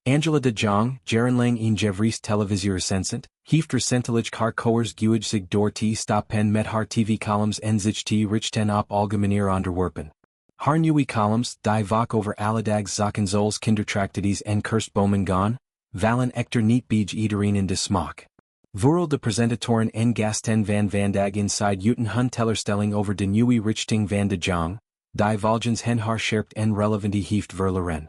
Angela de Jong, jarenlang een jevries televisie recensent, heeft recentelijk haar koers zich door te stoppen met haar tv-columns en zich te richten op algemene onderwerpen. Haar nieuwe columns, die vaak over alledaagse zaken zoals kindertragedies en kerstbomen gaan, vallen echter niet bij iedereen in de smaak. Vooral de presentatoren en gasten van Vandaag Inside uten hun teleurstelling over de nieuwe richting van de Jong, die volgens hen haar scherpe en relevante heeft verloren.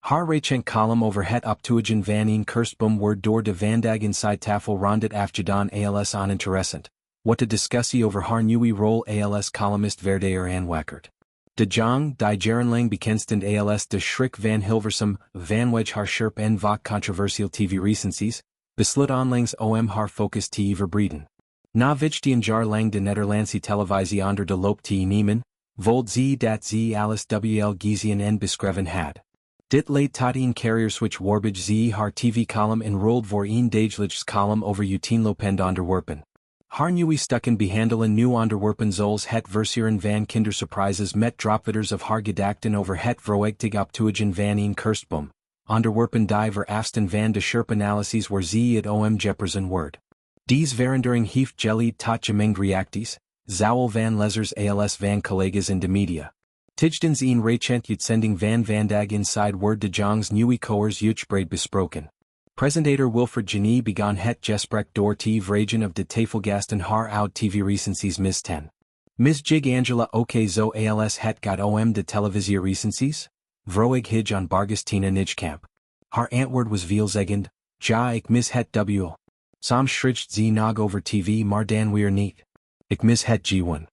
Haar recent column over het optuigen van een kerstboom wordt door de Vandaag Inside tafel rondet afgedaan als oninteressant, wat de discussie over haar nieuwe rol als columnist verder aanwakkert. De Jong, die jarenlang bekend stond als de schrik van Hilversum, vanwege haar scherp en vaak controversieel tv-recensies, besloot onlangs om haar focus te verbreden. Na 15 jaar lang de Nederlandse televisie onder de loop te nemen, voelde ze dat ze alles wel gezien en beschreven had. Dit leidt tot een carrierswitch waarbij ze haar tv-column enrolled voor een dagelijks column over uiteenlopende onderwerpen. Haar nieuwe stukken behandelen nieuw onderwerpen zoals het versieren van kindersurprises met dropwitters of haar gedachten over het vroegtijdig optuigen van een kerstboom, onderwerpen die verafsten van de scherpe analyses waar ze het om jeppersen wordt. Deze verandering heeft geleid tot gemengde reacties, zowel van lezers als van collega's in de media. Tijdens een recent uitzending van Vandaag Inside wordt de Jongs nieuwe koers uitgebreid besproken. Presentator Wilfred Genee begon het gesprek door te vragen of de tafelgasten haar oud tv-recensies misten. Misjig Angela ook zo als het gaat om de televisie-recensies? Vroeg hij aan Bargestina Nijkamp. Haar antwoord was veelzeggend, ja ik mis het wel. Soms schrijft ze nog over tv maar dan weer niet. Ik mis het gewoon.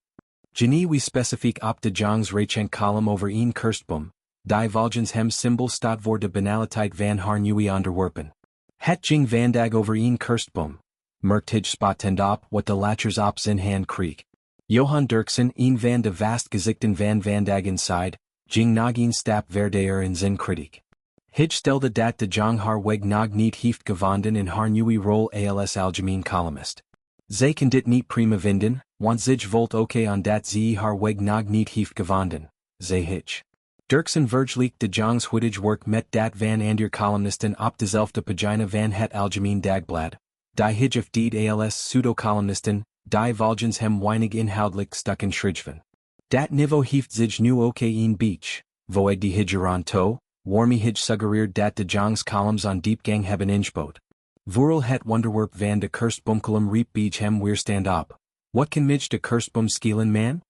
Genee was specifiek op de Jongs recent column over een kerstboom, die volgens hem symbool staat voor de banaliteit van haar nieuwe onderwerpen. Het ging vandaag over een kerstboom, merkt hij spottend op wat de latchers op zijn hand kreeg. Johan Derksen, een van de vast gezichten van Vandaag Inside, ging nog een stap verder in zijn kritiek. Hij stelde dat de Jong haar weg nog niet heeft gevonden in haar nieuwe rol als algemeen columnist. Zij kan dit niet prima vinden, want zich volt ook aan dat ze haar weg nog niet heeft gevonden, zei hij. Derksen vergelijkt de Jongs huidige werk met dat van andere columnisten op dezelfde pagina van het Algemeen Dagblad, die hij deed als pseudo-columnisten, die volgens hem weinig inhoudelijk stukken schrijven. Dat niveau heeft zich nu ook een beetje, voeg de hij toe, waarmee hij suggereert dat de Jongs columns aan diepgang hebben ingebouwd. Vooral het onderwerp van de kerstboomcolumn riep bij hem weerstand op. Wat kan mij de kerstboom schelen man?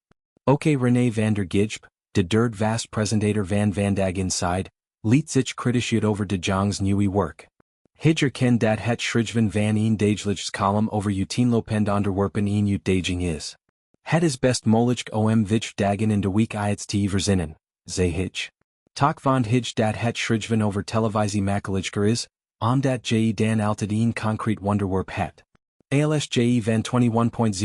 Ook René van der Gijp, de derde vast presentator van Vandaag Inside, liet zich kritisch uit over de Jongs nieuwe werk. Hij erkent dat het schrijven van een dagelijks column over uiteenlopende onderwerpen een uitdaging is. Het is best mogelijk om 5 dagen in de week iets te verzinnen, zei hij. Toch vond hij dat het schrijven over televisie makkelijker is, omdat je dan altijd een concreet onderwerp het. Als je van 21.00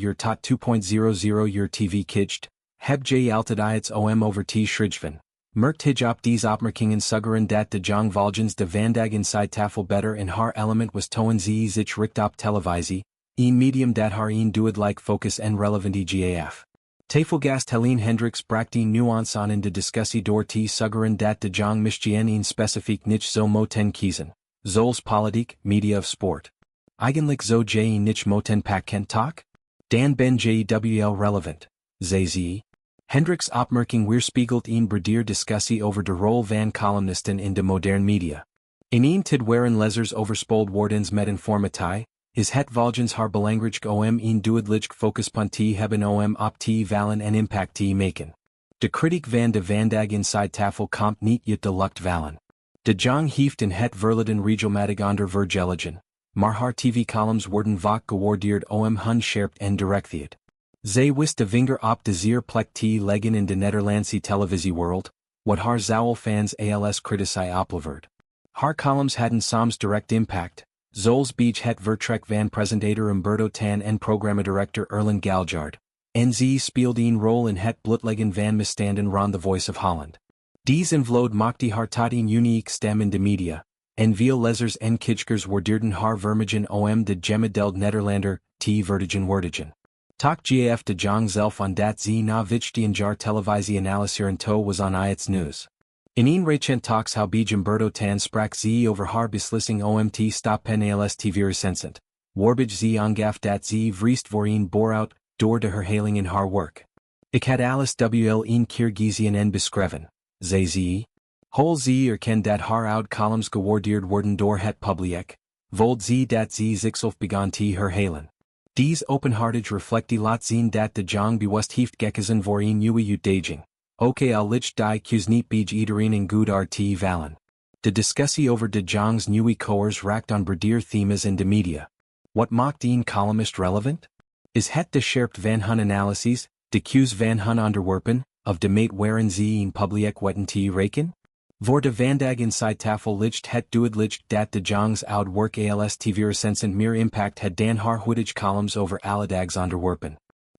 uur tot 2.00 uur tv kijkt, heb je altijd iets om over te schrijven. Merkt hij op deze opmerkingen suggeren dat de Jong volgens de Vandaag Inside tafel beter in haar element was toen ze zich richt op televisie, een medium dat haar een duidelijk focus en relevante gaf. Tafelgast Helene Hendricks bracht een nuance aan in de discussie door te suggeren dat de Jong misgeen een specifiek niche zo moten kiezen, zoals politiek, media of sport. Eigenlijk zo je een niche moten pakken tak? Dan ben je wel relevant, zei ze. Hendricks' opmerking weerspiegelt een breder discussie over de rol van columnisten in de moderne media. In een tid waarin lezers overspoeld worden met informatie, is het volgens haar belangrijk om een duidelijk focuspunt te hebben om op te vallen en impact te maken. De kritiek van de Vandaag Inside tafel komt niet uit de lucht vallen. De Jong heeft in het verleden regelmatig onder vergelegen, maar haar tv-columns worden vaak gewaardeerd om hun scherp en directheid. Zij wist de vinger op de zeer plek te leggen in de Nederlandse televisiewereld, wat haar zowel fans als critici oplevert. Haar columns hadden soms direct impact, zoals bij het vertrek van presentator Umberto Tan en programmadirector Erlen Galjaard, en ze speelde een rol in het blootleggen van misstanden rond The Voice of Holland. Deze invloed maakte haar tot een unieke stem in de media, en veel lezers en kijkers waardeerden haar vermogen om de gemiddeld Nederlander te vertegenwoordigen. Toch gaf de Jong zelf aan dat ze na 15 jaar televisie analyseren toe was aan iets nieuws. In een recent talks how bij Gilberto tan sprak ze over haar beslissing omt stoppen als tv-recensent, waarbij ze aangaf dat ze vriest voor een bore-out, door de herhaling in haar werk. Ik had alles wel een keer gezien en beschreven, zei ze. Hol ze erkent dat haar outcomes gewaardeerd worden door het publiek, voelt ze dat ze zichzelf begon te herhalen. Deze openhartig reflectie laat zien dat de Jong bewust heeft gekozen voor een nieuwe uitdaging. Ook al ligt die keus niet bij iedereen in goed te vallen. De discussie over de Jong's nieuwe koers raakt on breder themes in de media. Wat maakt een columnist relevant? Is het de scherpte van hun analyses, de keus van hun onderwerpen, of de mate waarin ze een publiek wetten te reken? Voor de Vandaag Inside-tafel ligt het duidelijk dat de Jong's oud werk als tv-recensent meer impact had dan haar huidige columns over alledags onderwerpen.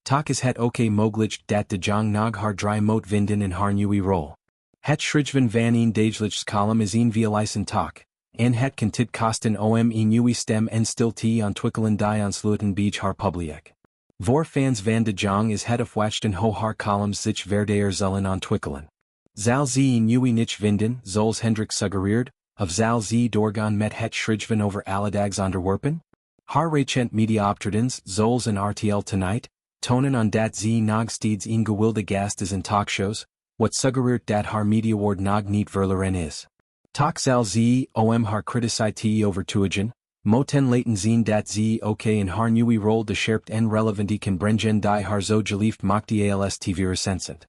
Toch is het ook mogelijk dat de Jong nog haar drie moet vinden in haar nieuwe rol. Het schrijven van een dagelijks column is een veelijsen taak, en het kan tid kosten om een nieuwe stem en stilte ontwikkelen die ontsluiten bij haar publiek. Voor fans van de Jong is het afwachten hoe haar columns zich verder zullen ontwikkelen. Zal ze een nieuwe niche vinden, zoals Hendrik suggereert, of zal ze doorgaan met het schrijven over alledags onderwerpen? Haar recent media-optredens, zoals in RTL Tonight, tonen aan dat ze nog steeds een gewilde gast is in talkshows, wat suggereert dat haar mediawoord nog niet verloren is. Toch zal ze haar criticiteit overtuigen, moten laten zien dat ze ook in haar nieuwe rol de scherpte en relevantie kan brengen die haar zo geliefd maakte als tv-recensent.